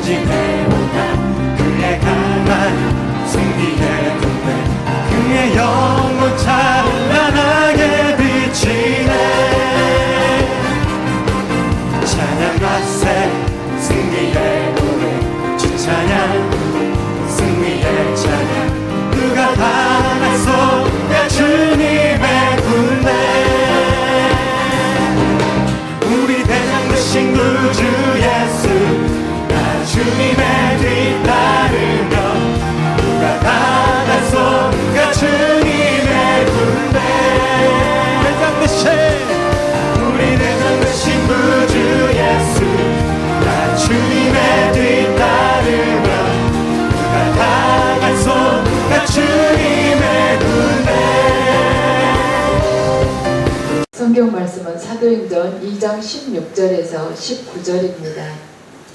전진해오다 그의 강한 승리의 군대 그의 영혼 찬란하게 비치네 찬양과 새 승리의 노래 주찬양 승리의 찬양 누가 당하소야 주님의 군대 우리 대장 되신 구주 예수 나 주님의 뒤따르며 누가 당하소야 주님의 군대 대장 되신 우리 대장 되신 구주 예수 나 주님의 뒤따르며 누가 당하소야 주님의 군대 성경 말씀은 사도행전 2장 16절에서 19절입니다.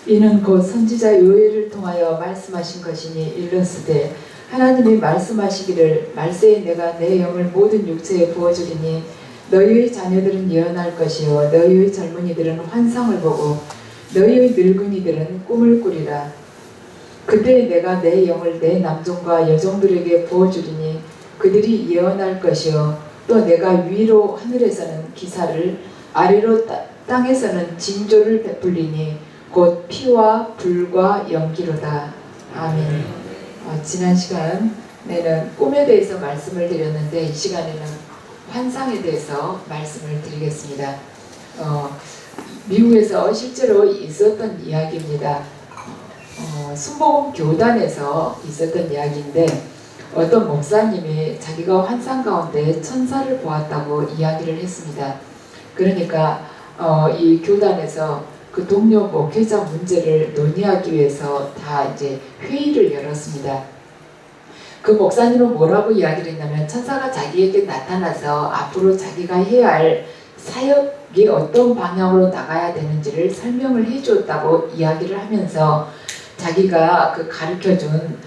이는 곧 선지자 요엘을 통하여 말씀하신 것이니 일렀으되 하나님이 말씀하시기를 말세에 내가 내 영을 모든 육체에 부어주리니 너희의 자녀들은 예언할 것이요 너희의 젊은이들은 환상을 보고 너희의 늙은이들은 꿈을 꾸리라. 그때 내가 내 영을 내 남종과 여종들에게 부어주리니 그들이 예언할 것이요 또 내가 위로 하늘에서는 기사를 아래로 땅에서는 징조를 베풀리니 곧 피와 불과 연기로다. 아멘. 지난 시간에는 꿈에 대해서 말씀을 드렸는데 이 시간에는 환상에 대해서 말씀을 드리겠습니다. 미국에서 실제로 있었던 이야기입니다. 순복음 교단에서 있었던 이야기인데 어떤 목사님이 자기가 환상 가운데 천사를 보았다고 이야기를 했습니다. 그러니까 이 교단에서 그 동료 목회자 문제를 논의하기 위해서 다 이제 회의를 열었습니다. 그 목사님은 뭐라고 이야기를 했냐면 천사가 자기에게 나타나서 앞으로 자기가 해야 할 사역이 어떤 방향으로 나가야 되는지를 설명을 해줬다고 이야기를 하면서 자기가 그 가르쳐준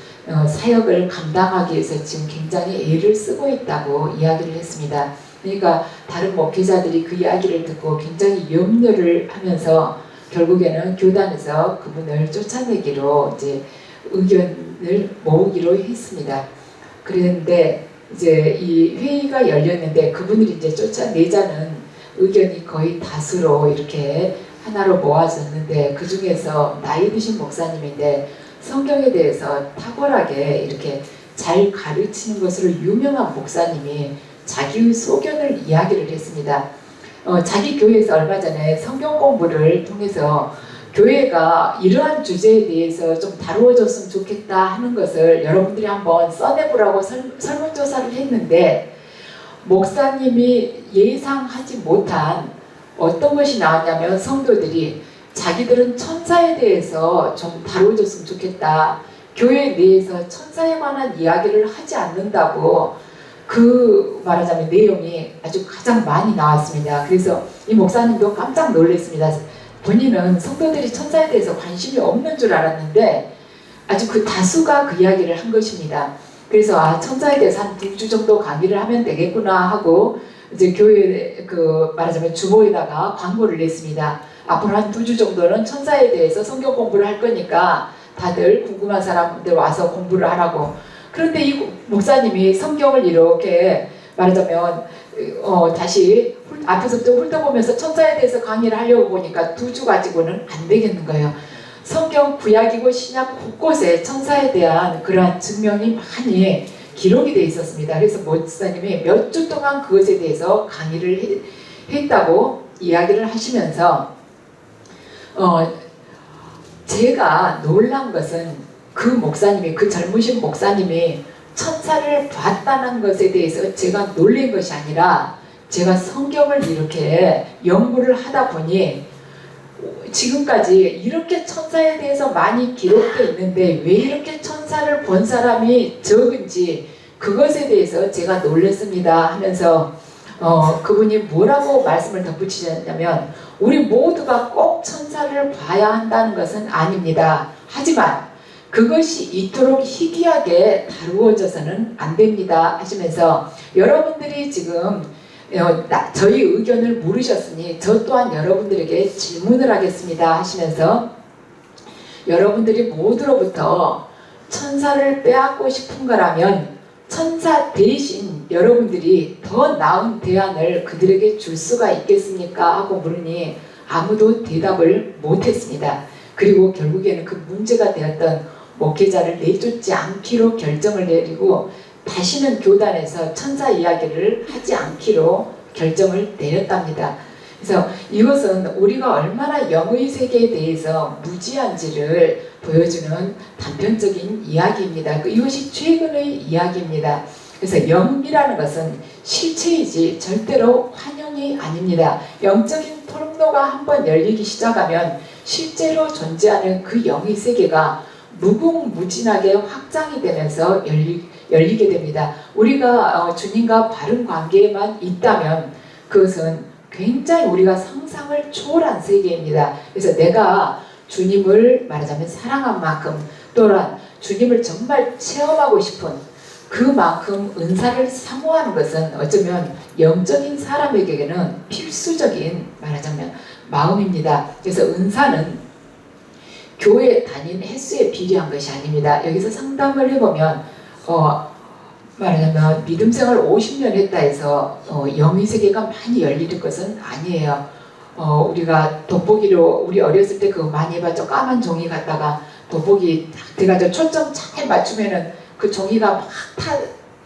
사역을 감당하기 위해서 지금 굉장히 애를 쓰고 있다고 이야기를 했습니다. 그러니까 다른 목회자들이 그 이야기를 듣고 굉장히 염려를 하면서 결국에는 교단에서 그분을 쫓아내기로 이제 의견을 모으기로 했습니다. 그런데 이제 이 회의가 열렸는데 그분을 이제 쫓아내자는 의견이 거의 다수로 이렇게 하나로 모아졌는데 그 중에서 나이 드신 목사님인데 성경에 대해서 탁월하게 이렇게 잘 가르치는 것으로 유명한 목사님이 자기의 소견을 이야기를 했습니다. 자기 교회에서 얼마 전에 성경 공부를 통해서 교회가 이러한 주제에 대해서 좀 다루어졌으면 좋겠다 하는 것을 여러분들이 한번 써내보라고 설문조사를 했는데 목사님이 예상하지 못한 어떤 것이 나왔냐면 성도들이 자기들은 천사에 대해서 좀 다뤄줬으면 좋겠다. 교회 내에서 천사에 관한 이야기를 하지 않는다고 그 말하자면 내용이 아주 가장 많이 나왔습니다. 그래서 이 목사님도 깜짝 놀랐습니다. 본인은 성도들이 천사에 대해서 관심이 없는 줄 알았는데 아주 그 다수가 그 이야기를 한 것입니다. 그래서 천사에 대해서 한 2주 정도 강의를 하면 되겠구나 하고 이제 교회 그 말하자면 주보에다가 광고를 냈습니다. 앞으로 한 2주 정도는 천사에 대해서 성경 공부를 할 거니까 다들 궁금한 사람들 와서 공부를 하라고. 그런데 이 목사님이 성경을 이렇게 말하자면 다시 앞에서부터 훑어보면서 천사에 대해서 강의를 하려고 보니까 2주 가지고는 안 되겠는 거예요. 성경 구약이고 신약 곳곳에 천사에 대한 그러한 증명이 많이 기록이 되어 있었습니다. 그래서 목사님이 몇 주 동안 그것에 대해서 강의를 했다고 이야기를 하시면서 제가 놀란 것은 그 목사님이 그 젊으신 목사님이 천사를 봤다는 것에 대해서 제가 놀란 것이 아니라 제가 성경을 이렇게 연구를 하다 보니 지금까지 이렇게 천사에 대해서 많이 기록되어 있는데 왜 이렇게 천사를 본 사람이 적은지 그것에 대해서 제가 놀랐습니다 하면서 그분이 뭐라고 말씀을 덧붙이셨냐면 우리 모두가 꼭 천사를 봐야 한다는 것은 아닙니다. 하지만 그것이 이토록 희귀하게 다루어져서는 안 됩니다 하시면서 여러분들이 지금 저희 의견을 물으셨으니 저 또한 여러분들에게 질문을 하겠습니다 하시면서 여러분들이 모두로부터 천사를 빼앗고 싶은 거라면 천사 대신 여러분들이 더 나은 대안을 그들에게 줄 수가 있겠습니까? 하고 물으니 아무도 대답을 못했습니다. 그리고 결국에는 그 문제가 되었던 목회자를 내쫓지 않기로 결정을 내리고 다시는 교단에서 천사 이야기를 하지 않기로 결정을 내렸답니다. 그래서 이것은 우리가 얼마나 영의 세계에 대해서 무지한지를 보여주는 단편적인 이야기입니다. 이것이 최근의 이야기입니다. 그래서 영이라는 것은 실체이지 절대로 환영이 아닙니다. 영적인 통로가 한번 열리기 시작하면 실제로 존재하는 그 영의 세계가 무궁무진하게 확장이 되면서 열리게 됩니다. 우리가 주님과 바른 관계에만 있다면 그것은 굉장히 우리가 상상을 초월한 세계입니다. 그래서 내가 주님을 말하자면 사랑한 만큼 또한 주님을 정말 체험하고 싶은 그만큼 은사를 사모하는 것은 어쩌면 영적인 사람에게는 필수적인 말하자면 마음입니다. 그래서 은사는 교회 다닌 횟수에 비례한 것이 아닙니다. 여기서 상담을 해보면 말하자면 믿음 생활 50년 했다 해서 영의 세계가 많이 열리는 것은 아니에요. 우리가 돋보기로 우리 어렸을 때 그거 많이 해봤죠. 까만 종이 갖다가 돋보기 돼가지고 초점 잘 맞추면은 그 종이가 막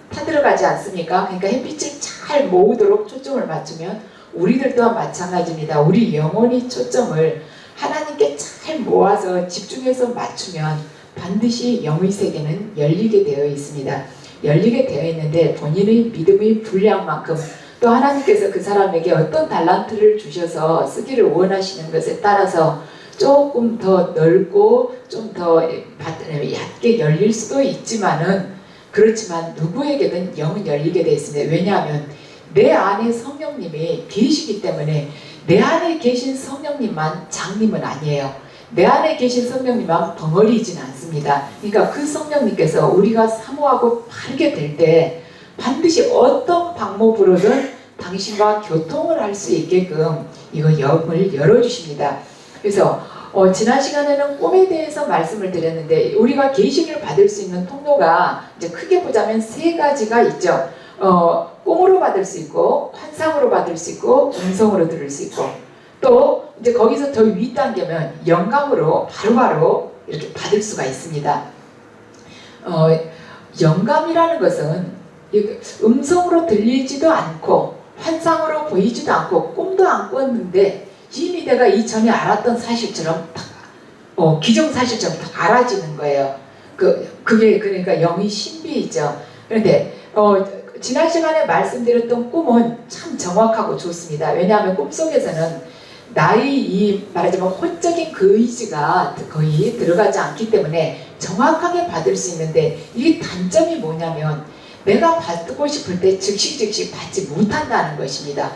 타들어가지 않습니까? 그러니까 햇빛을 잘 모으도록 초점을 맞추면 우리들 또한 마찬가지입니다. 우리 영혼이 초점을 하나님께 잘 모아서 집중해서 맞추면 반드시 영의 세계는 열리게 되어 있습니다. 열리게 되어 있는데 본인의 믿음의 분량만큼 또 하나님께서 그 사람에게 어떤 달란트를 주셔서 쓰기를 원하시는 것에 따라서 조금 더 넓고 좀 더 얕게 열릴 수도 있지만은 그렇지만 누구에게든 영은 열리게 되어 있습니다. 왜냐하면 내 안에 성령님이 계시기 때문에 내 안에 계신 성령님만 장님은 아니에요. 내 안에 계신 성령님만 벙어리진 않습니다. 그러니까 그 성령님께서 우리가 사모하고 바르게 될 때 반드시 어떤 방법으로든 당신과 교통을 할 수 있게끔 이거 영을 열어주십니다. 그래서 지난 시간에는 꿈에 대해서 말씀을 드렸는데 우리가 계시를 받을 수 있는 통로가 이제 크게 보자면 세 가지가 있죠. 꿈으로 받을 수 있고 환상으로 받을 수 있고 음성으로 들을 수 있고 또 이제 거기서 더 윗단계면 영감으로 바로바로 이렇게 받을 수가 있습니다. 영감이라는 것은 음성으로 들리지도 않고 환상으로 보이지도 않고 꿈도 안 꿨는데 이미 내가 이전에 알았던 사실처럼 기정사실처럼 알아지는 거예요. 그게 그러니까 영의 신비이죠. 그런데 지난 시간에 말씀드렸던 꿈은 참 정확하고 좋습니다. 왜냐하면 꿈속에서는 나의 이 말하자면 혼적인 그 의지가 거의 들어가지 않기 때문에 정확하게 받을 수 있는데 이 단점이 뭐냐면 내가 받고 싶을 때 즉시 받지 못한다는 것입니다.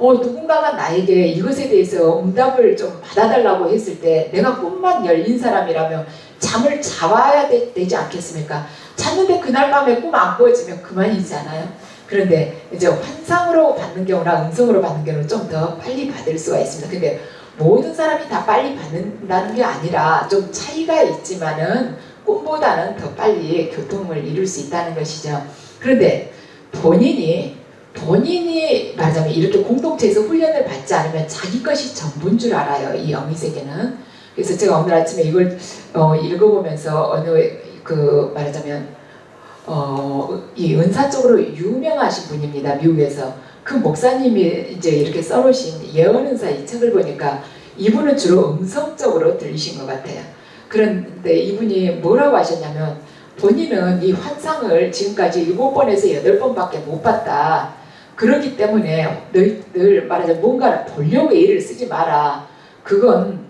누군가가 나에게 이것에 대해서 응답을 좀 받아달라고 했을 때 내가 꿈만 열린 사람이라면 잠을 자봐야 되지 않겠습니까? 잤는데 그날 밤에 꿈 안 꾸어지면 그만이잖아요. 그런데 이제 환상으로 받는 경우나 음성으로 받는 경우는 좀 더 빨리 받을 수가 있습니다. 근데 모든 사람이 다 빨리 받는다는 게 아니라 좀 차이가 있지만은 꿈보다는 더 빨리 교통을 이룰 수 있다는 것이죠. 그런데 본인이 말하자면 이렇게 공동체에서 훈련을 받지 않으면 자기 것이 전부인 줄 알아요. 이 영의 세계는. 그래서 제가 오늘 아침에 이걸 읽어보면서 말하자면 이 은사 쪽으로 유명하신 분입니다. 미국에서. 그 목사님이 이제 이렇게 써놓으신 예언은사 이 책을 보니까 이분은 주로 음성적으로 들리신 것 같아요. 그런데 이분이 뭐라고 하셨냐면 본인은 이 환상을 지금까지 7번에서 8번밖에 못 봤다. 그렇기 때문에 늘 말하자면 뭔가를 보려고 애를 쓰지 마라. 그건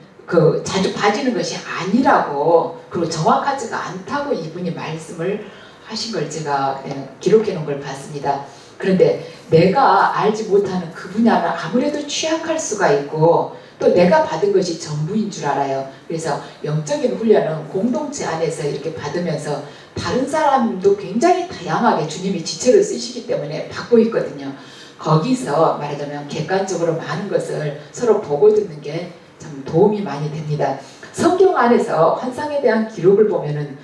자주 봐지는 것이 아니라고 그리고 정확하지가 않다고 이분이 말씀을 하신 걸 제가 기록해 놓은 걸 봤습니다. 그런데 내가 알지 못하는 그 분야는 아무래도 취약할 수가 있고 또 내가 받은 것이 전부인 줄 알아요. 그래서 영적인 훈련은 공동체 안에서 이렇게 받으면서 다른 사람도 굉장히 다양하게 주님이 지체를 쓰시기 때문에 받고 있거든요. 거기서 말하자면 객관적으로 많은 것을 서로 보고 듣는 게 참 도움이 많이 됩니다. 성경 안에서 환상에 대한 기록을 보면은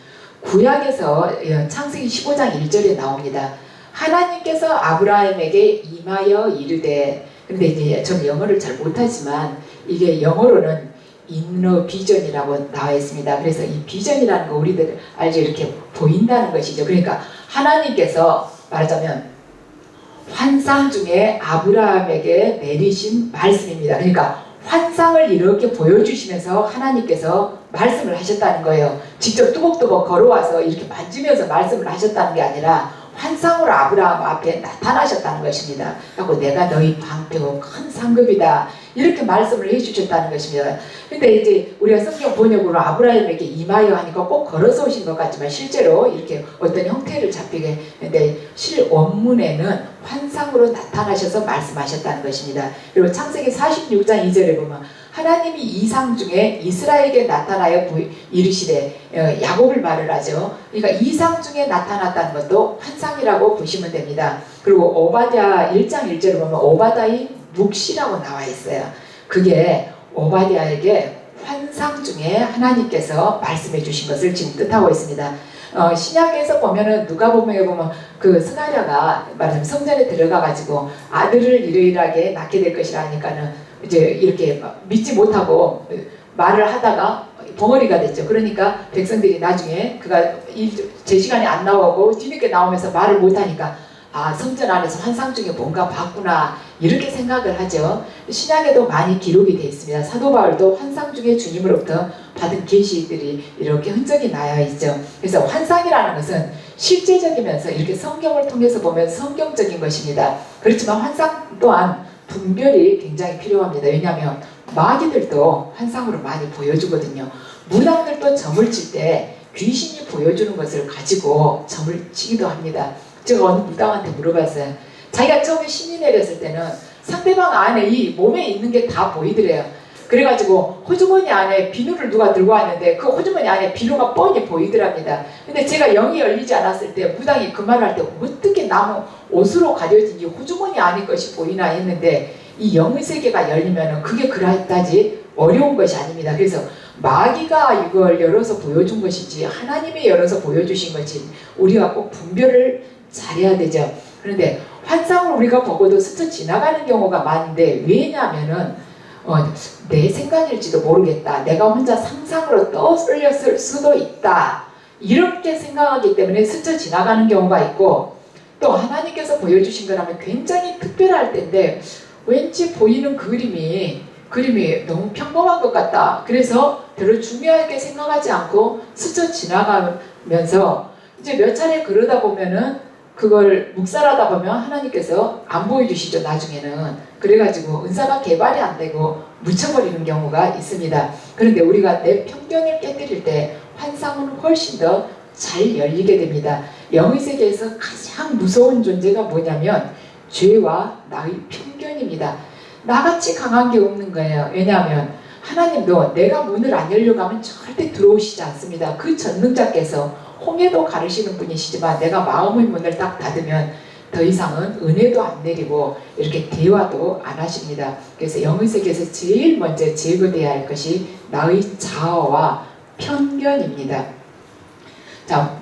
구약에서 창세기 15장 1절에 나옵니다. 하나님께서 아브라함에게 임하여 이르되, 근데 이제 저는 영어를 잘 못하지만 이게 영어로는 인너 비전이라고 나와 있습니다. 그래서 이 비전이라는 거 우리들 알죠? 이렇게 보인다는 것이죠. 그러니까 하나님께서 말하자면 환상 중에 아브라함에게 내리신 말씀입니다. 그러니까 환상을 이렇게 보여주시면서 하나님께서 말씀을 하셨다는 거예요. 직접 뚜벅뚜벅 걸어와서 이렇게 만지면서 말씀을 하셨다는 게 아니라 환상으로 아브라함 앞에 나타나셨다는 것입니다. 그리고 내가 너희 방패고 큰 상급이다, 이렇게 말씀을 해주셨다는 것입니다. 근데 이제 우리가 성경 번역으로 아브라함에게 임하여 하니까 꼭 걸어서 오신 것 같지만 실제로 이렇게 어떤 형태를 잡히게 했는데 실원문에는 환상으로 나타나셔서 말씀하셨다는 것입니다. 그리고 창세기 46장 2절에 보면 하나님이 이상 중에 이스라엘에게 나타나여 이르시되, 야곱을 말을 하죠. 그러니까 이상 중에 나타났다는 것도 환상이라고 보시면 됩니다. 그리고 오바댜 1장 1절을 보면 오바다의 묵시라고 나와 있어요. 그게 오바댜에게 환상 중에 하나님께서 말씀해 주신 것을 지금 뜻하고 있습니다. 신약에서 보면은 누가복음에 보면 그 스가랴가 말하자면 성전에 들어가 가지고 아들을 일일하게 낳게 될 것이라 하니까는 이제 이렇게 믿지 못하고 말을 하다가 벙어리가 됐죠. 그러니까 백성들이 나중에 그가 제 시간에 안 나오고 뒤늦게 나오면서 말을 못하니까 아, 성전 안에서 환상 중에 뭔가 봤구나, 이렇게 생각을 하죠. 신약에도 많이 기록이 되어 있습니다. 사도 바울도 환상 중에 주님으로부터 받은 계시들이 이렇게 흔적이 나여 있죠. 그래서 환상이라는 것은 실제적이면서 이렇게 성경을 통해서 보면 성경적인 것입니다. 그렇지만 환상 또한 분별이 굉장히 필요합니다. 왜냐하면 마귀들도 환상으로 많이 보여주거든요. 무당들도 점을 칠 때 귀신이 보여주는 것을 가지고 점을 치기도 합니다. 제가 어느 무당한테 물어봤어요. 자기가 처음에 신이 내렸을 때는 상대방 안에 이 몸에 있는 게 다 보이더래요. 그래가지고 호주머니 안에 비누를 누가 들고 왔는데 그 호주머니 안에 비누가 뻔히 보이더랍니다. 근데 제가 영이 열리지 않았을 때 무당이 그 말을 할 때 어떻게 나무 옷으로 가려진 이 호주머니 안에 것이 보이나 했는데, 이 영의 세계가 열리면 그게 그다지 어려운 것이 아닙니다. 그래서 마귀가 이걸 열어서 보여준 것이지 하나님이 열어서 보여주신 것이 우리가 꼭 분별을 잘해야 되죠. 그런데 환상을 우리가 보고도 스쳐 지나가는 경우가 많은데, 왜냐하면은 내 생각일지도 모르겠다, 내가 혼자 상상으로 떠올렸을 수도 있다, 이렇게 생각하기 때문에 스쳐 지나가는 경우가 있고, 또 하나님께서 보여주신 거라면 굉장히 특별할 텐데 왠지 보이는 그림이 너무 평범한 것 같다, 그래서 별로 중요하게 생각하지 않고 스쳐 지나가면서 이제 몇 차례 그러다 보면은 그걸 묵살하다 보면 하나님께서 안 보여주시죠. 나중에는. 그래가지고 은사가 개발이 안 되고 묻혀버리는 경우가 있습니다. 그런데 우리가 내 편견을 깨뜨릴 때 환상은 훨씬 더 잘 열리게 됩니다. 영의 세계에서 가장 무서운 존재가 뭐냐면 죄와 나의 편견입니다. 나같이 강한 게 없는 거예요. 왜냐하면 하나님도 내가 문을 안 열려고 하면 절대 들어오시지 않습니다. 그 전능자께서 홍해도 가르시는 분이시지만 내가 마음의 문을 딱 닫으면 더 이상은 은혜도 안 내리고 이렇게 대화도 안 하십니다. 그래서 영의 세계에서 제일 먼저 제거돼야 할 것이 나의 자아와 편견입니다. 자,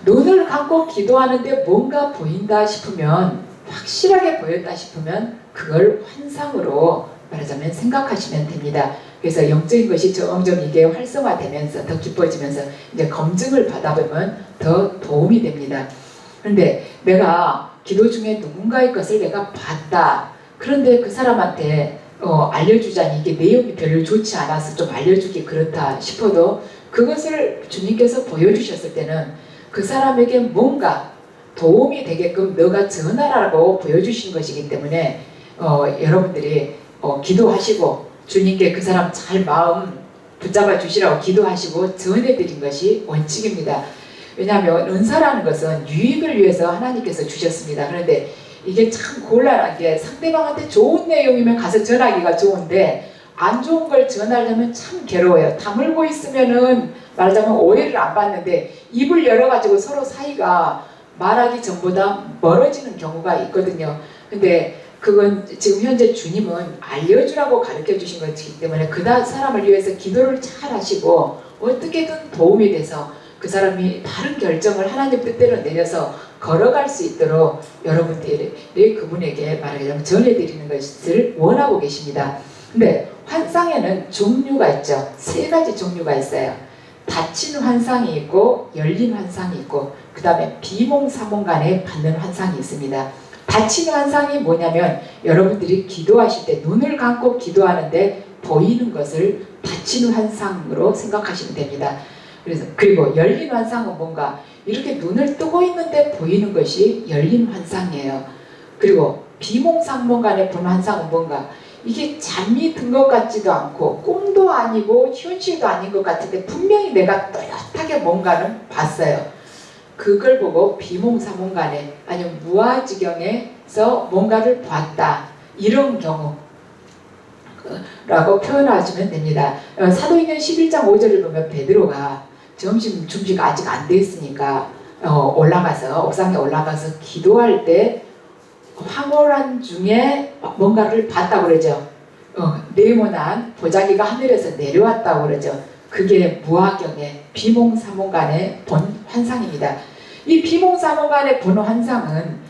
눈을 감고 기도하는데 뭔가 보인다 싶으면, 확실하게 보였다 싶으면 그걸 환상으로 말하자면 생각하시면 됩니다. 그래서 영적인 것이 점점 이게 활성화되면서 더 깊어지면서 이제 검증을 받아보면 더 도움이 됩니다. 그런데 내가 기도 중에 누군가의 것을 내가 봤다, 그런데 그 사람한테 알려주자니 이게 내용이 별로 좋지 않아서 좀 알려주기 그렇다 싶어도 그것을 주님께서 보여주셨을 때는 그 사람에게 뭔가 도움이 되게끔 너가 전하라고 보여주신 것이기 때문에 여러분들이 기도하시고 주님께 그 사람 잘 마음 붙잡아 주시라고 기도하시고 전해드린 것이 원칙입니다. 왜냐하면 은사라는 것은 유익을 위해서 하나님께서 주셨습니다. 그런데 이게 참 곤란한 게, 상대방한테 좋은 내용이면 가서 전하기가 좋은데 안 좋은 걸 전하려면 참 괴로워요. 다물고 있으면은 말하자면 오해를 안 받는데 입을 열어가지고 서로 사이가 말하기 전보다 멀어지는 경우가 있거든요. 근데 그건 지금 현재 주님은 알려주라고 가르쳐 주신 것이기 때문에 그 사람을 위해서 기도를 잘 하시고 어떻게든 도움이 돼서 그 사람이 바른 결정을 하나님 뜻대로 내려서 걸어갈 수 있도록 여러분들이 그분에게 말하자면 전해드리는 것을 원하고 계십니다. 근데 환상에는 종류가 있죠. 3가지 종류가 있어요. 닫힌 환상이 있고 열린 환상이 있고 그 다음에 비몽사몽간에 받는 환상이 있습니다. 닫힌 환상이 뭐냐면 여러분들이 기도하실 때 눈을 감고 기도하는데 보이는 것을 닫힌 환상으로 생각하시면 됩니다. 그리고 열린 환상은 뭔가 이렇게 눈을 뜨고 있는데 보이는 것이 열린 환상이에요. 그리고 비몽사몽간에 보는 환상은 뭔가 이게 잠이 든 것 같지도 않고 꿈도 아니고 현실도 아닌 것 같은데 분명히 내가 또렷하게 뭔가는 봤어요. 그걸 보고 비몽사몽간에 아니면 무아지경에서 뭔가를 봤다. 이런 경우 라고 표현하시면 됩니다. 사도행전 11장 5절을 보면 베드로가 점심 준비가 아직 안 됐으니까 올라가서 옥상에 올라가서 기도할 때 황홀한 중에 뭔가를 봤다고 그러죠. 네모난 보자기가 하늘에서 내려왔다고 그러죠. 그게 무아경의 비몽사몽간에 본 환상입니다. 이 비몽사몽간에 본 환상은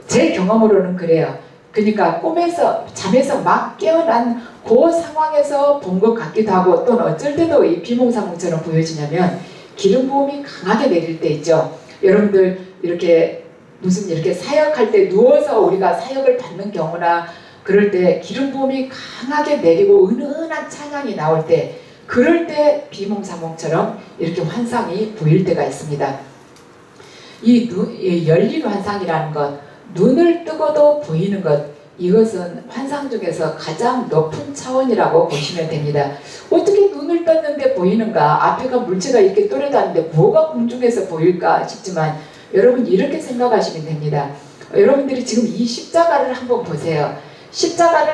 제 경험으로는 그래요. 그러니까 꿈에서 잠에서 막 깨어난 그 상황에서 본 것 같기도 하고 또는 어쩔 때도 이 비몽사몽처럼 보여지냐면 기름 부음이 강하게 내릴 때 있죠. 여러분들 이렇게 무슨 이렇게 사역할 때 누워서 우리가 사역을 받는 경우나 그럴 때 기름 부음이 강하게 내리고 은은한 찬양이 나올 때 그럴 때 비몽사몽처럼 이렇게 환상이 보일 때가 있습니다. 이 열린 환상이라는 것, 눈을 뜨고도 보이는 것, 이것은 환상 중에서 가장 높은 차원이라고 보시면 됩니다. 어떻게 눈을 떴는데 보이는가? 앞에가 물체가 이렇게 또렷한데 뭐가 공중에서 보일까 싶지만 여러분 이렇게 생각하시면 됩니다. 여러분들이 지금 이 십자가를 한번 보세요. 십자가를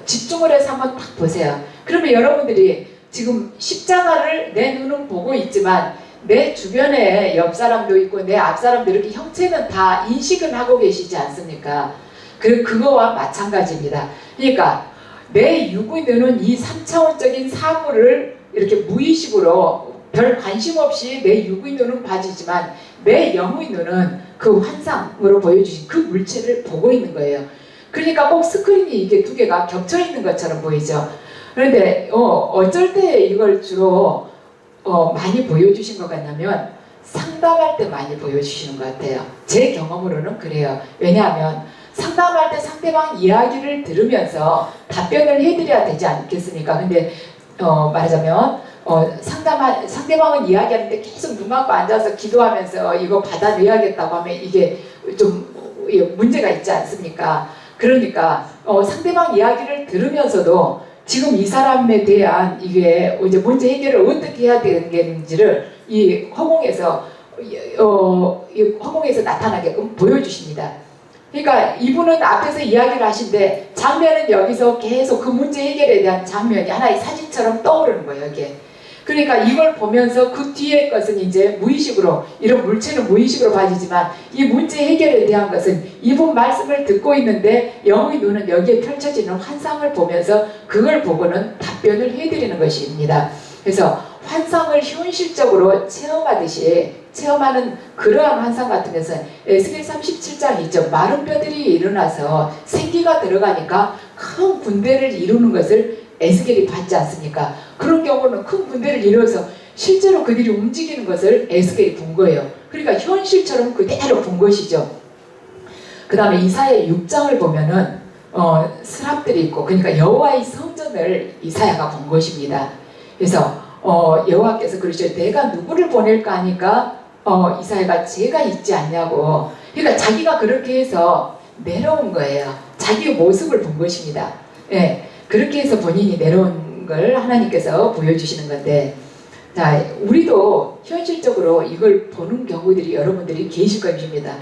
집중을 해서 한번 딱 보세요. 그러면 여러분들이 지금 십자가를 내 눈은 보고 있지만 내 주변에 옆 사람도 있고 내 앞 사람도 이렇게 형체는 다 인식은 하고 계시지 않습니까? 그거와 마찬가지입니다. 그러니까 내 육의 눈은 이 3차원적인 사물을 이렇게 무의식으로 별 관심 없이 내 육의 눈은 봐지지만 내 영의 눈은 그 환상으로 보여주신 그 물체를 보고 있는 거예요. 그러니까 꼭 스크린이 이게 2개가 겹쳐 있는 것처럼 보이죠. 그런데 어쩔 때 이걸 주로 많이 보여주신 것 같냐면 상담할 때 많이 보여주시는 것 같아요. 제 경험으로는 그래요. 왜냐하면 상담할 때 상대방 이야기를 들으면서 답변을 해드려야 되지 않겠습니까? 근데 말하자면 상대방은 이야기하는데 계속 눈 감고 앉아서 기도하면서 이거 받아내야겠다고 하면 이게 좀 문제가 있지 않습니까? 그러니까 상대방 이야기를 들으면서도 지금 이 사람에 대한 이게 이제 문제 해결을 어떻게 해야 되는지를 이 허공에서 나타나게끔 보여주십니다. 그러니까 이분은 앞에서 이야기를 하신데 장면은 여기서 계속 그 문제 해결에 대한 장면이 하나의 사진처럼 떠오르는 거예요, 이게. 그러니까 이걸 보면서 그 뒤에 것은 이제 무의식으로, 이런 물체는 무의식으로 봐지지만 이 문제 해결에 대한 것은 이분 말씀을 듣고 있는데 영의 눈은 여기에 펼쳐지는 환상을 보면서 그걸 보고는 답변을 해드리는 것입니다. 그래서 환상을 현실적으로 체험하는 그러한 환상 같은 것은 에스겔 37장 있죠. 마른 뼈들이 일어나서 생기가 들어가니까 큰 군대를 이루는 것을 에스겔이 봤지 않습니까? 그런 경우는 큰 군대를 이루어서 실제로 그들이 움직이는 것을 에스겔이 본 거예요. 그러니까 현실처럼 그대로 본 것이죠. 그 다음에 이사야 6장을 보면은 스랍들이 있고, 그러니까 여호와의 성전을 이사야가 본 것입니다. 그래서 여호와께서 그러시죠. 내가 누구를 보낼까 하니까 이사야가 제가 있지 않냐고. 그러니까 자기가 그렇게 해서 내려온 거예요. 자기의 모습을 본 것입니다. 예, 그렇게 해서 본인이 내려온 걸 하나님께서 보여주시는 건데, 자, 우리도 현실적으로 이걸 보는 경우들이 여러분들이 계실 것입니다.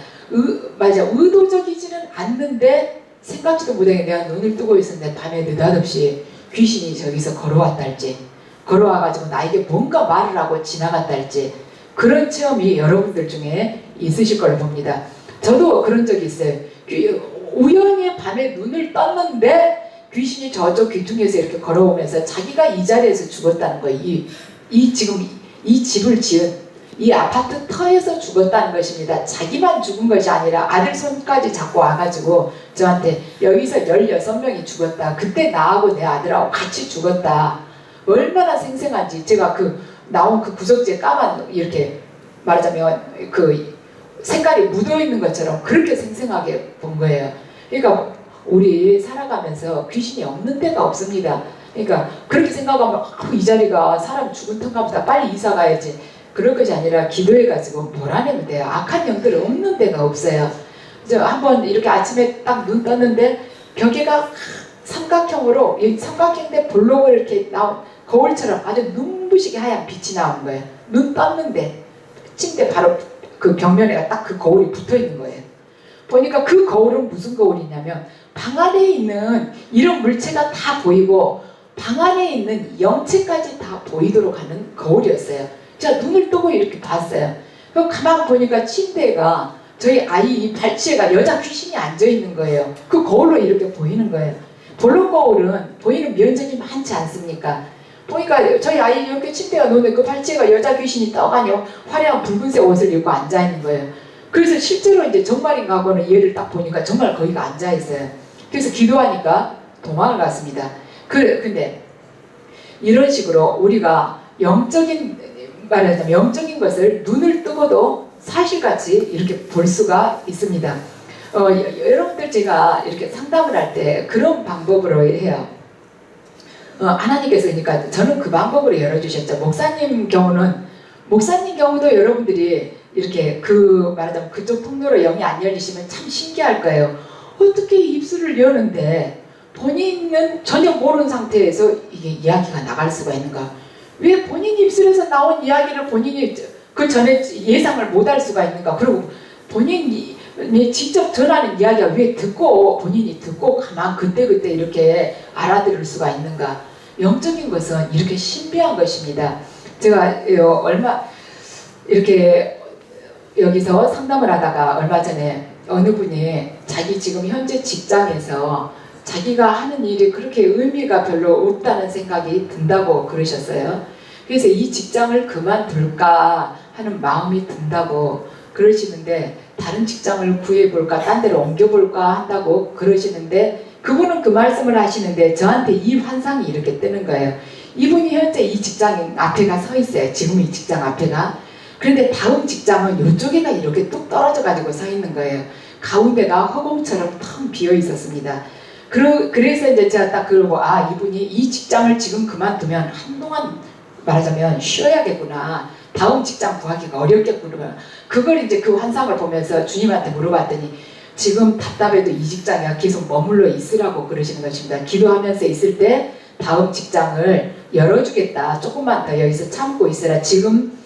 맞아, 의도적이지는 않는데 생각지도 못하게 내가 눈을 뜨고 있었는데 밤에 느닷없이 귀신이 저기서 걸어왔다 할지, 걸어와가지고 나에게 뭔가 말을 하고 지나갔다 할지, 그런 체험이 여러분들 중에 있으실 거를 봅니다. 저도 그런 적이 있어요. 우연히 밤에 눈을 떴는데 귀신이 저쪽 귀퉁이에서 이렇게 걸어오면서 자기가 이 자리에서 죽었다는 거예요. 지금 이 집을 지은 이 아파트 터에서 죽었다는 것입니다. 자기만 죽은 것이 아니라 아들 손까지 잡고 와가지고 저한테 여기서 16명이 죽었다. 그때 나하고 내 아들하고 같이 죽었다. 얼마나 생생한지 제가 나온 그 구석지에 까만 이렇게 말하자면 그 색깔이 묻어있는 것처럼 그렇게 생생하게 본 거예요. 그러니까 우리 살아가면서 귀신이 없는 데가 없습니다. 그러니까 그렇게 생각하면 이 자리가 사람 죽은 턴가 보다 빨리 이사 가야지. 그럴 것이 아니라 기도해가지고 몰아내면 돼요. 악한 영들은 없는 데가 없어요. 저 한번 이렇게 아침에 딱 눈 떴는데 벽에가 삼각형으로 삼각형인데 볼록을 이렇게 나온 거울처럼 아주 눈부시게 하얀 빛이 나오는 거예요. 눈 떴는데 침대 바로 그 벽면에 딱 그 거울이 붙어 있는 거예요. 보니까 그 거울은 무슨 거울이냐면 방 안에 있는 이런 물체가 다 보이고 방 안에 있는 영체까지 다 보이도록 하는 거울이었어요. 제가 눈을 뜨고 이렇게 봤어요. 그럼 가만 보니까 침대가 저희 아이 발치에가 여자 귀신이 앉아 있는 거예요. 그 거울로 이렇게 보이는 거예요. 볼록 거울은 보이는 면적이 많지 않습니까? 보니까 저희 아이 이렇게 침대가 누우는데 그 발치에가 여자 귀신이 떠가요. 화려한 붉은색 옷을 입고 앉아 있는 거예요. 그래서 실제로 이제 정말인가 하고는 얘를 딱 보니까 정말 거기가 앉아 있어요. 그래서 기도하니까 도망을 갔습니다. 근데 이런 식으로 우리가 말하자면 영적인 것을 눈을 뜨고도 사실같이 이렇게 볼 수가 있습니다. 여러분들 제가 이렇게 상담을 할 때 그런 방법으로 해요. 하나님께서 그러니까 저는 그 방법으로 열어주셨죠. 목사님 경우도 여러분들이 이렇게 말하자면 그쪽 통로로 영이 안 열리시면 참 신기할 거예요. 어떻게 입술을 여는데 본인은 전혀 모르는 상태에서 이게 이야기가 나갈 수가 있는가? 왜 본인 입술에서 나온 이야기를 본인이 그 전에 예상을 못할 수가 있는가? 그리고 본인이 직접 전하는 이야기가 왜 본인이 듣고 가만 그때그때 이렇게 알아들을 수가 있는가? 영적인 것은 이렇게 신비한 것입니다. 제가 얼마 이렇게 여기서 상담을 하다가 얼마 전에 어느 분이 자기 지금 현재 직장에서 자기가 하는 일이 그렇게 의미가 별로 없다는 생각이 든다고 그러셨어요. 그래서 이 직장을 그만둘까 하는 마음이 든다고 그러시는데 다른 직장을 구해볼까 딴 데로 옮겨볼까 한다고 그러시는데 그분은 그 말씀을 하시는데 저한테 이 환상이 이렇게 뜨는 거예요. 이분이 현재 이 직장 앞에가 서 있어요. 지금 이 직장 앞에가. 그런데 다음 직장은 이쪽에가 이렇게 뚝 떨어져 가지고 서 있는 거예요. 가운데가 허공처럼 텅 비어 있었습니다. 그래서 이제 제가 딱 그러고 이분이 이 직장을 지금 그만두면 한동안 말하자면 쉬어야겠구나. 다음 직장 구하기가 어렵겠구나. 그걸 이제 그 환상을 보면서 주님한테 물어봤더니 지금 답답해도 이 직장에 계속 머물러 있으라고 그러시는 것입니다. 기도하면서 있을 때 다음 직장을 열어주겠다. 조금만 더 여기서 참고 있으라. 지금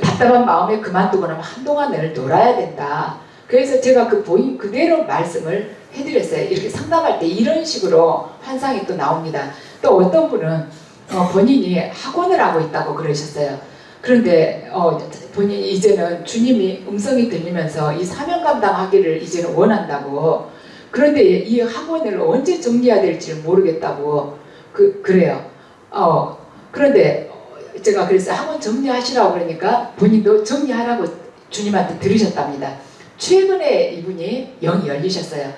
답답한 마음에 그만두고 나면 한동안 너를 놀아야 된다. 그래서 제가 그 보인 그대로 말씀을 해드렸어요. 이렇게 상담할 때 이런 식으로 환상이 또 나옵니다. 또 어떤 분은 본인이 학원을 하고 있다고 그러셨어요. 그런데 본인이 이제는 주님이 음성이 들리면서 이 사명 감당하기를 이제는 원한다고. 그런데 이 학원을 언제 정리해야 될지 모르겠다고 그래요. 그런데 제가 그래서 학원 정리하시라고 그러니까 본인도 정리하라고 주님한테 들으셨답니다. 최근에 이분이 영이 열리셨어요.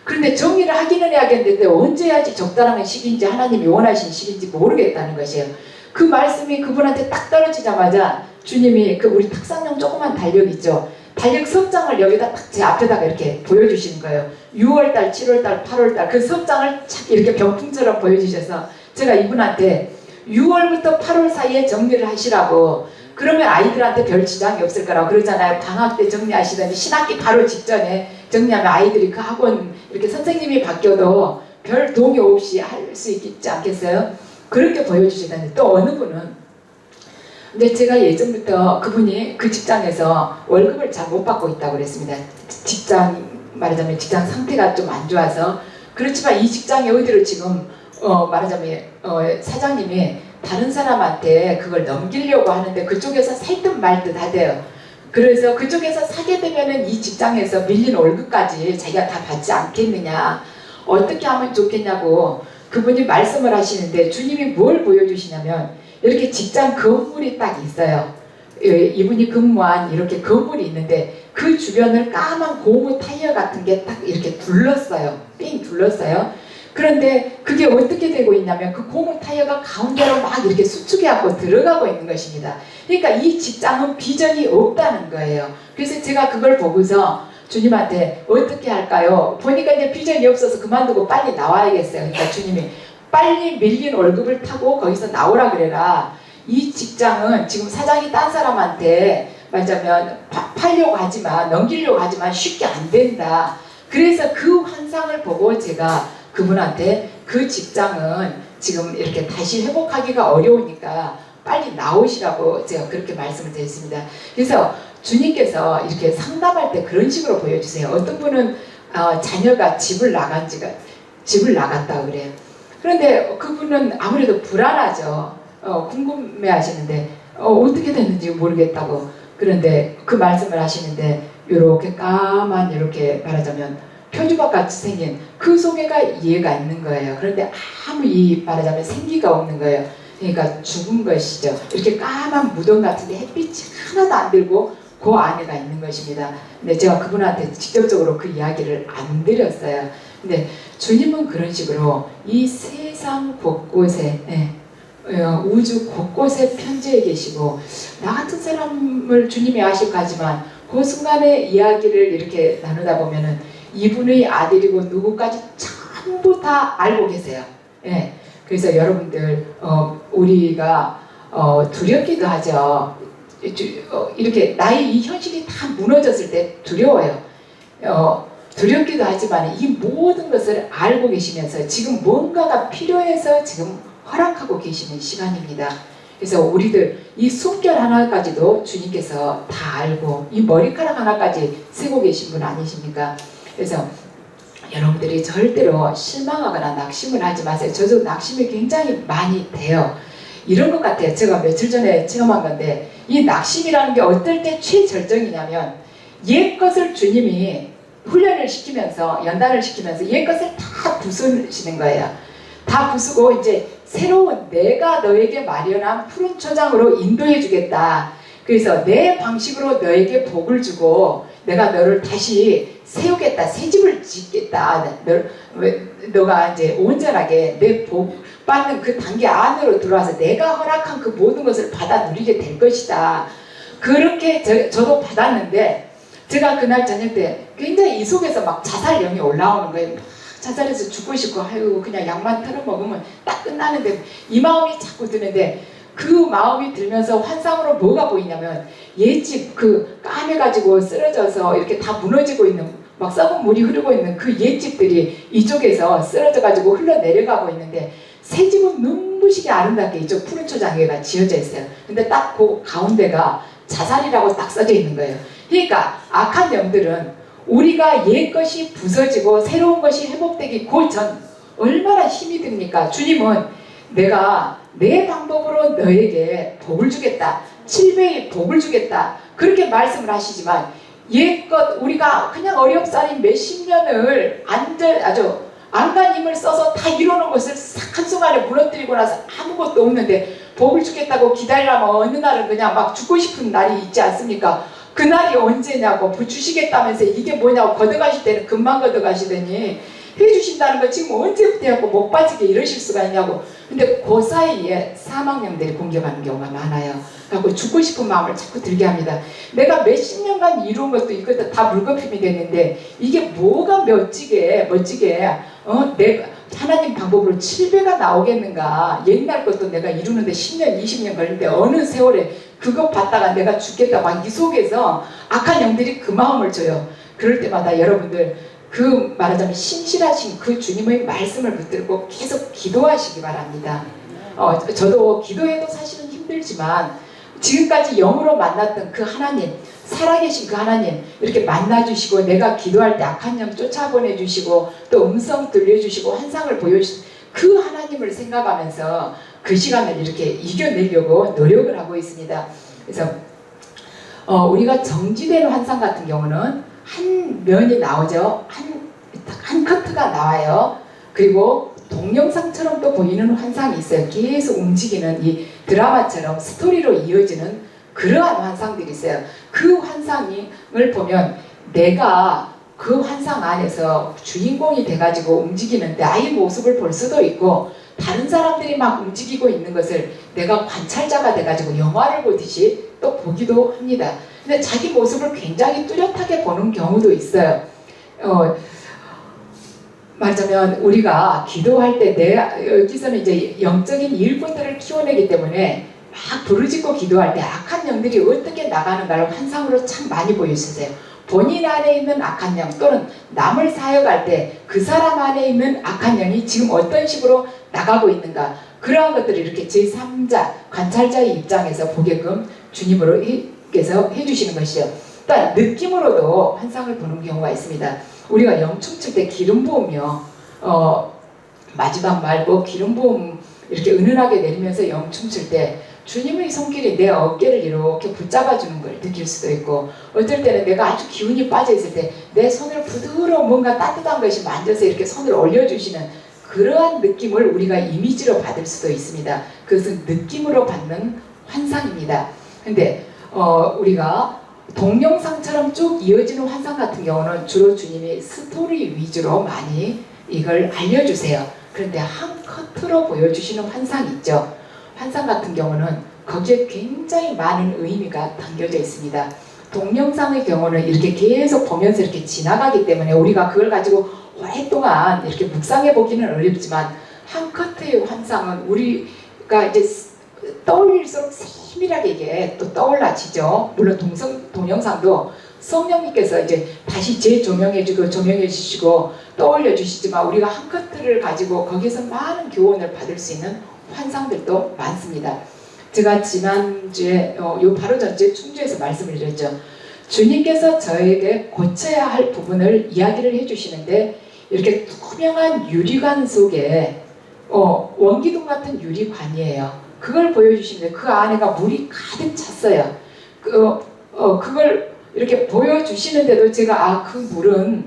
그런데 정리를 하기는 해야겠는데 언제 해야지 적당한 시기인지 하나님이 원하신 시기인지 모르겠다는 것이에요. 그 말씀이 그분한테 딱 떨어지자마자 주님이 우리 탁상용 조그만 달력 있죠. 달력 석장을 여기다 딱 제 앞에다가 이렇게 보여주시는 거예요. 6월달, 7월달, 8월달 그 석장을 착 이렇게 병풍처럼 보여주셔서 제가 이분한테 6월부터 8월 사이에 정리를 하시라고. 그러면 아이들한테 별 지장이 없을 거라고 그러잖아요. 방학 때 정리하시든지 신학기 바로 직전에 정리하면 아이들이 그 학원 이렇게 선생님이 바뀌어도 별 동요 없이 할 수 있지 않겠어요? 그렇게 보여주시다니. 또 어느 분은 근데 제가 예전부터 그분이 그 직장에서 월급을 잘 못 받고 있다고 그랬습니다. 말하자면 직장 상태가 좀 안 좋아서. 그렇지만 이 직장이 어디로 지금 말하자면 사장님이 다른 사람한테 그걸 넘기려고 하는데 그쪽에서 살 듯 말 듯 하대요. 그래서 그쪽에서 사게 되면은 이 직장에서 밀린 월급까지 자기가 다 받지 않겠느냐, 어떻게 하면 좋겠냐고 그분이 말씀을 하시는데, 주님이 뭘 보여주시냐면 이렇게 직장 건물이 딱 있어요. 이분이 근무한 이렇게 건물이 있는데 그 주변을 까만 고무 타이어 같은 게 딱 이렇게 둘렀어요. 삥 둘렀어요. 그런데 그게 어떻게 되고 있냐면 그 고무 타이어가 가운데로 막 이렇게 수축해갖고 들어가고 있는 것입니다. 그러니까 이 직장은 비전이 없다는 거예요. 그래서 제가 그걸 보고서 주님한테 어떻게 할까요? 보니까 이제 비전이 없어서 그만두고 빨리 나와야겠어요. 그러니까 주님이 빨리 밀린 월급을 타고 거기서 나오라 그래라. 이 직장은 지금 사장이 딴 사람한테 말하자면 팔려고 하지만, 넘기려고 하지만 쉽게 안 된다. 그래서 그 환상을 보고 제가 그분한테 그 직장은 지금 이렇게 다시 회복하기가 어려우니까 빨리 나오시라고 제가 그렇게 말씀을 드렸습니다. 그래서 주님께서 이렇게 상담할 때 그런 식으로 보여주세요. 어떤 분은 자녀가 집을 나갔다 그래요. 그런데 그분은 아무래도 불안하죠. 궁금해 하시는데 어떻게 됐는지 모르겠다고. 그런데 그 말씀을 하시는데 이렇게 까만, 이렇게 말하자면 표주박 같이 생긴 그 속에가 이해가 있는 거예요. 그런데 아무 말하자면 생기가 없는 거예요. 그러니까 죽은 것이죠. 이렇게 까만 무덤 같은데 햇빛이 하나도 안 들고 그 안에가 있는 것입니다. 근데 제가 그분한테 직접적으로 그 이야기를 안 드렸어요. 근데 주님은 그런 식으로 이 세상 곳곳에, 우주 곳곳에 편지해 계시고, 나 같은 사람을 주님이 아실까지만 그 순간의 이야기를 이렇게 나누다 보면은 이분의 아들이고 누구까지 전부 다 알고 계세요. 그래서 여러분들 우리가 두렵기도 하죠. 이렇게 나의 이 현실이 다 무너졌을 때 두려워요. 두렵기도 하지만 이 모든 것을 알고 계시면서 지금 뭔가가 필요해서 지금 허락하고 계시는 시간입니다. 그래서 우리들 이 숨결 하나까지도 주님께서 다 알고 이 머리카락 하나까지 세고 계신 분 아니십니까? 그래서 여러분들이 절대로 실망하거나 낙심을 하지 마세요. 저도 낙심이 굉장히 많이 돼요. 이런 것 같아요. 제가 며칠 전에 체험한 건데, 이 낙심이라는 게 어떨 때 최절정이냐면 옛 것을 주님이 훈련을 시키면서, 연단을 시키면서 옛 것을 다 부수시는 거예요. 다 부수고 이제 새로운 내가 너에게 마련한 푸른 초장으로 인도해 주겠다. 그래서 내 방식으로 너에게 복을 주고 내가 너를 다시 세우겠다. 새 집을 짓겠다. 너가 이제 온전하게 내 복 받는 그 단계 안으로 들어와서 내가 허락한 그 모든 것을 받아 누리게 될 것이다. 그렇게 저도 받았는데, 제가 그날 저녁 때 굉장히 이 속에서 막 자살령이 올라오는 거예요. 막 자살해서 죽고 싶고, 아이고 그냥 약만 털어먹으면 딱 끝나는데, 이 마음이 자꾸 드는데, 그 마음이 들면서 환상으로 뭐가 보이냐면 옛집 그 까매가지고 쓰러져서 이렇게 다 무너지고 있는, 막 썩은 물이 흐르고 있는 그 옛집들이 이쪽에서 쓰러져가지고 흘러내려가고 있는데, 새 집은 눈부시게 아름답게 이쪽 푸른 초장에가 지어져 있어요. 근데 딱 그 가운데가 자살이라고 딱 써져 있는 거예요. 그러니까 악한 영들은 우리가 옛 것이 부서지고 새로운 것이 회복되기 그 전 얼마나 힘이 듭니까? 주님은 내가 내 방법으로 너에게 복을 주겠다. 7배의 복을 주겠다. 그렇게 말씀을 하시지만, 옛것 우리가 그냥 어렵사리 몇십 년을 아주 안간 힘을 써서 다 이뤄놓은 것을 싹 한순간에 무너뜨리고 나서 아무것도 없는데 복을 주겠다고 기다리라면 어느 날은 그냥 막 죽고 싶은 날이 있지 않습니까? 그 날이 언제냐고, 주시겠다면서 이게 뭐냐고 걷어가실 때는 금방 걷어가시더니 해주신다는 거 지금 언제부터 해갖고 못 빠지게 이러실 수가 있냐고. 근데 그 사이에 사망령들이 공격하는 경우가 많아요. 그래갖고 죽고 싶은 마음을 자꾸 들게 합니다. 내가 몇십 년간 이룬 것도 이것도 다 물거품이 됐는데 이게 뭐가 멋지게 내가 하나님 방법으로 7배가 나오겠는가. 옛날 것도 내가 이루는데 10년 20년 걸리는데 어느 세월에 그거 받다가 내가 죽겠다 막 이 속에서 악한 영들이 그 마음을 줘요. 그럴 때마다 여러분들 그 말하자면 신실하신 그 주님의 말씀을 붙들고 계속 기도하시기 바랍니다. 저도 기도해도 사실은 힘들지만 지금까지 영으로 만났던 그 하나님, 살아계신 그 하나님 이렇게 만나주시고, 내가 기도할 때 악한 영 쫓아보내주시고 또 음성 들려주시고 환상을 보여주시고, 그 하나님을 생각하면서 그 시간을 이렇게 이겨내려고 노력을 하고 있습니다. 그래서 우리가 정지된 환상 같은 경우는 한 면이 나오죠. 한 커트가 나와요. 그리고 동영상처럼 또 보이는 환상이 있어요. 계속 움직이는 이 드라마처럼 스토리로 이어지는 그러한 환상들이 있어요. 그 환상을 보면 내가 그 환상 안에서 주인공이 돼가지고 움직이는 나의 모습을 볼 수도 있고, 다른 사람들이 막 움직이고 있는 것을 내가 관찰자가 돼가지고 영화를 보듯이 또 보기도 합니다. 근데 자기 모습을 굉장히 뚜렷하게 보는 경우도 있어요. 말하자면 우리가 기도할 때 여기서는 이제 영적인 일꾼들을 키워내기 때문에 막 부르짖고 기도할 때 악한 영들이 어떻게 나가는가를 환상으로 참 많이 보여주세요. 본인 안에 있는 악한 영 또는 남을 사역할 때 그 사람 안에 있는 악한 영이 지금 어떤 식으로 나가고 있는가, 그러한 것들을 이렇게 제3자 관찰자의 입장에서 보게끔 주님으로께서 해주시는 것이요. 또한 느낌으로도 환상을 보는 경우가 있습니다. 우리가 영춤칠 때 기름 부음이요, 마지막 말고 기름 부음 이렇게 은은하게 내리면서 영춤칠 때 주님의 손길이 내 어깨를 이렇게 붙잡아주는 걸 느낄 수도 있고, 어떨 때는 내가 아주 기운이 빠져있을 때 내 손을 부드러운 뭔가 따뜻한 것이 만져서 이렇게 손을 올려주시는 그러한 느낌을 우리가 이미지로 받을 수도 있습니다. 그것은 느낌으로 받는 환상입니다. 근데 우리가 동영상처럼 쭉 이어지는 환상 같은 경우는 주로 주님이 스토리 위주로 많이 이걸 알려주세요. 그런데 한 커트로 보여주시는 환상이 있죠. 환상 같은 경우는 거기에 굉장히 많은 의미가 담겨져 있습니다. 동영상의 경우는 이렇게 계속 보면서 이렇게 지나가기 때문에 우리가 그걸 가지고 오랫동안 이렇게 묵상해 보기는 어렵지만, 한 커트의 환상은 우리가 이제 떠올릴수록 세밀하게 이게 또 떠올라지죠. 물론 동영상도 성령님께서 이제 다시 재조명해주고 조명해 주시고 떠올려 주시지만, 우리가 한 커트를 가지고 거기서 많은 교훈을 받을 수 있는 환상들도 많습니다. 제가 지난주에 요 바로 전주에 충주에서 말씀을 드렸죠. 주님께서 저에게 고쳐야 할 부분을 이야기를 해주시는데, 이렇게 투명한 유리관 속에 원기둥 같은 유리관이에요. 그걸 보여주시는데 그 안에가 물이 가득 찼어요. 그걸 이렇게 보여주시는데도 제가 그 물은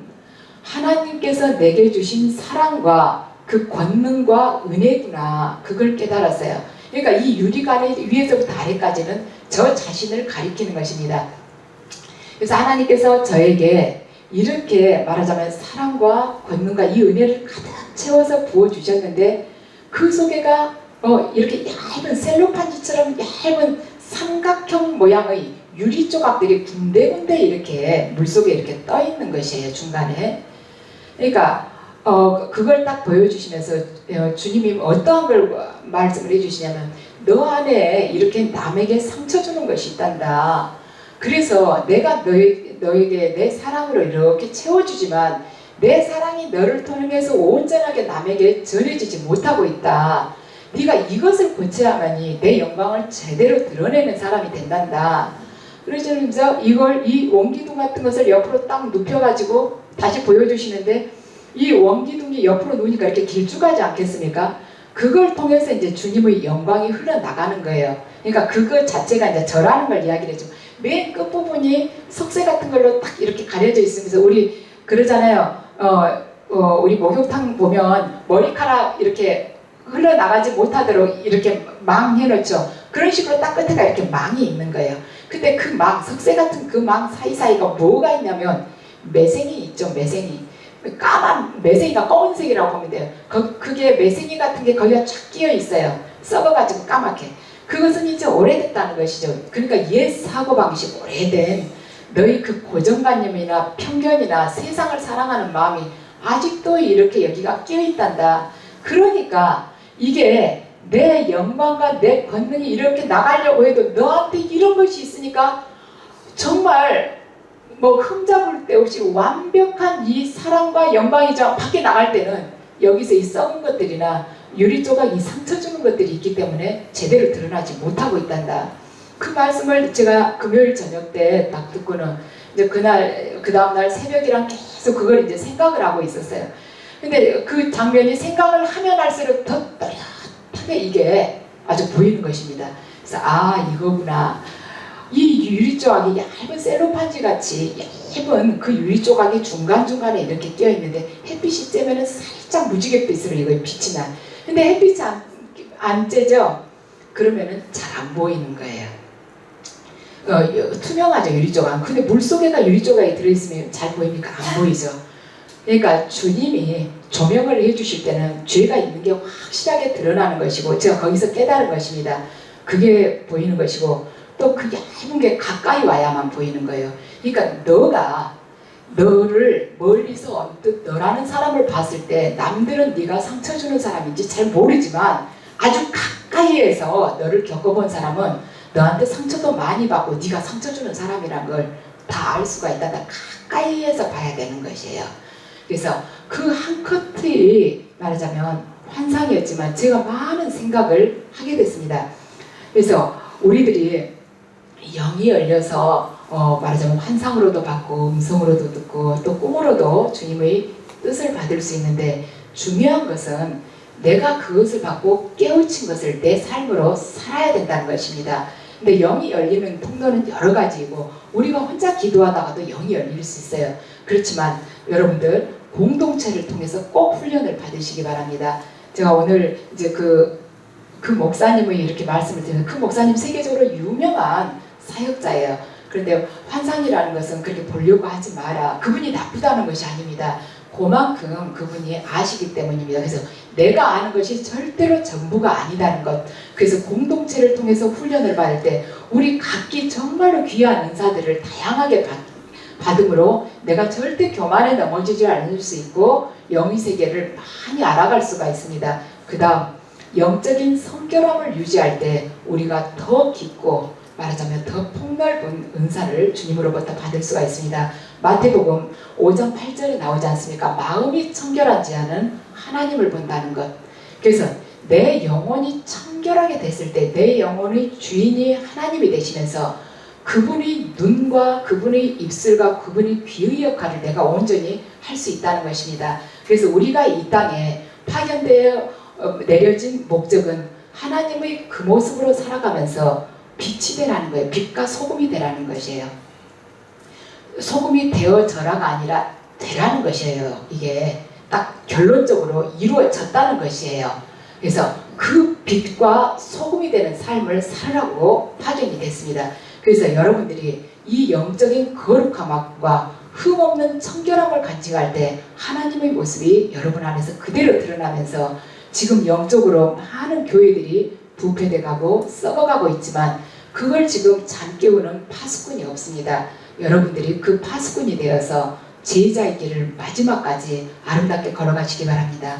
하나님께서 내게 주신 사랑과 그 권능과 은혜구나, 그걸 깨달았어요. 그러니까 이 유리관의 위에서부터 아래까지는 저 자신을 가리키는 것입니다. 그래서 하나님께서 저에게 이렇게 말하자면 사랑과 권능과 이 은혜를 가득 채워서 부어주셨는데, 그 속에가 이렇게 얇은 셀로판지처럼 얇은 삼각형 모양의 유리 조각들이 군데군데 이렇게 물속에 이렇게 떠 있는 것이에요, 중간에. 그러니까 그걸 딱 보여주시면서 주님이 어떠한 걸 말씀을 해주시냐면, 너 안에 이렇게 남에게 상처 주는 것이 있단다. 그래서 내가 너에게 내 사랑으로 이렇게 채워주지만 내 사랑이 너를 통해서 온전하게 남에게 전해지지 못하고 있다. 네가 이것을 고쳐야만이 내 영광을 제대로 드러내는 사람이 된단다. 그러면서 이 원기둥 같은 것을 옆으로 딱 눕혀가지고 다시 보여주시는데, 이 원기둥이 옆으로 누우니까 이렇게 길쭉하지 않겠습니까? 그걸 통해서 이제 주님의 영광이 흘러나가는 거예요. 그러니까 그것 자체가 이제 저라는 걸 이야기를 해줘. 맨 끝부분이 석쇠 같은 걸로 딱 이렇게 가려져 있으면서, 우리 그러잖아요. 우리 목욕탕 보면 머리카락 이렇게 흘러나가지 못하도록 이렇게 망 해놓죠. 그런 식으로 딱 끝에가 이렇게 망이 있는 거예요. 근데 그 망, 석쇠 같은 그 망 사이사이가 뭐가 있냐면 매생이 있죠, 매생이. 까만 매생이가 검은색이라고 보면 돼요. 그게 매생이 같은 게 거기가 쫙 끼어 있어요. 썩어가지고 까맣게. 그것은 이제 오래됐다는 것이죠. 그러니까 옛 사고방식, 오래된 너희 그 고정관념이나 편견이나 세상을 사랑하는 마음이 아직도 이렇게 여기가 끼어 있단다. 그러니까 이게 내 영광과 내 권능이 이렇게 나가려고 해도 너한테 이런 것이 있으니까 정말 흠잡을 데 없이 완벽한 이 사랑과 영광이 밖에 나갈 때는 여기서 이 썩은 것들이나 유리 조각, 이 상처 주는 것들이 있기 때문에 제대로 드러나지 못하고 있단다. 그 말씀을 제가 금요일 저녁 때 딱 듣고는 이제 그 다음날 새벽이랑 계속 그걸 이제 생각을 하고 있었어요. 근데 그 장면이 생각을 하면 할수록 더 또렷하게 이게 아주 보이는 것입니다. 그래서 이거구나. 이 유리 조각이 얇은 셀로판지 같이 얇은 그 유리 조각이 중간중간에 이렇게 끼어 있는데 햇빛이 쬐면은 살짝 무지갯빛으로 이거 빛이 나. 근데 햇빛이 안 쬐죠? 그러면은 잘 안 보이는 거예요. 투명하죠, 유리 조각. 근데 물 속에가 유리 조각이 들어있으면 잘 보입니까? 안 보이죠. 그러니까 주님이 조명을 해주실 때는 죄가 있는 게 확실하게 드러나는 것이고 제가 거기서 깨달은 것입니다. 그게 보이는 것이고 또 그 얇은 게 가까이 와야만 보이는 거예요. 그러니까 너를 멀리서 언뜻 너라는 사람을 봤을 때 남들은 네가 상처 주는 사람인지 잘 모르지만 아주 가까이에서 너를 겪어본 사람은 너한테 상처도 많이 받고 네가 상처 주는 사람이란 걸 다 알 수가 있다. 가까이에서 봐야 되는 것이에요. 그래서 그 한 커트이 말하자면 환상이었지만 제가 많은 생각을 하게 됐습니다. 그래서 우리들이 영이 열려서 말하자면 환상으로도 받고 음성으로도 듣고 또 꿈으로도 주님의 뜻을 받을 수 있는데 중요한 것은 내가 그것을 받고 깨우친 것을 내 삶으로 살아야 된다는 것입니다. 근데 영이 열리는 통로는 여러 가지이고 우리가 혼자 기도하다가도 영이 열릴 수 있어요. 그렇지만 여러분들 공동체를 통해서 꼭 훈련을 받으시기 바랍니다. 제가 오늘 이제 그 목사님의 이렇게 말씀을 드리면 그 목사님 세계적으로 유명한 사역자예요. 그런데 환상이라는 것은 그렇게 보려고 하지 마라. 그분이 나쁘다는 것이 아닙니다. 그만큼 그분이 아시기 때문입니다. 그래서 내가 아는 것이 절대로 전부가 아니다는 것. 그래서 공동체를 통해서 훈련을 받을 때 우리 각기 정말로 귀한 은사들을 다양하게 받음으로 내가 절대 교만에 넘어지지 않을 수 있고 영의 세계를 많이 알아갈 수가 있습니다. 그 다음 영적인 성결함을 유지할 때 우리가 더 깊고 말하자면 더 폭넓은 은사를 주님으로부터 받을 수가 있습니다. 마태복음 5장 8절에 나오지 않습니까? 마음이 청결한 자는 하나님을 본다는 것. 그래서 내 영혼이 청결하게 됐을 때 내 영혼의 주인이 하나님이 되시면서 그분의 눈과 그분의 입술과 그분의 귀의 역할을 내가 온전히 할 수 있다는 것입니다. 그래서 우리가 이 땅에 파견되어 내려진 목적은 하나님의 그 모습으로 살아가면서 빛이 되라는 거예요. 빛과 소금이 되라는 것이에요. 소금이 되어져라가 아니라 되라는 것이에요. 이게 딱 결론적으로 이루어졌다는 것이에요. 그래서 그 빛과 소금이 되는 삶을 살라고 파견이 됐습니다. 그래서 여러분들이 이 영적인 거룩함과 흠없는 청결함을 간직할 때 하나님의 모습이 여러분 안에서 그대로 드러나면서 지금 영적으로 많은 교회들이 부패돼 가고 썩어가고 있지만 그걸 지금 잠깨우는 파수꾼이 없습니다. 여러분들이 그 파수꾼이 되어서 제자의 길을 마지막까지 아름답게 걸어가시기 바랍니다.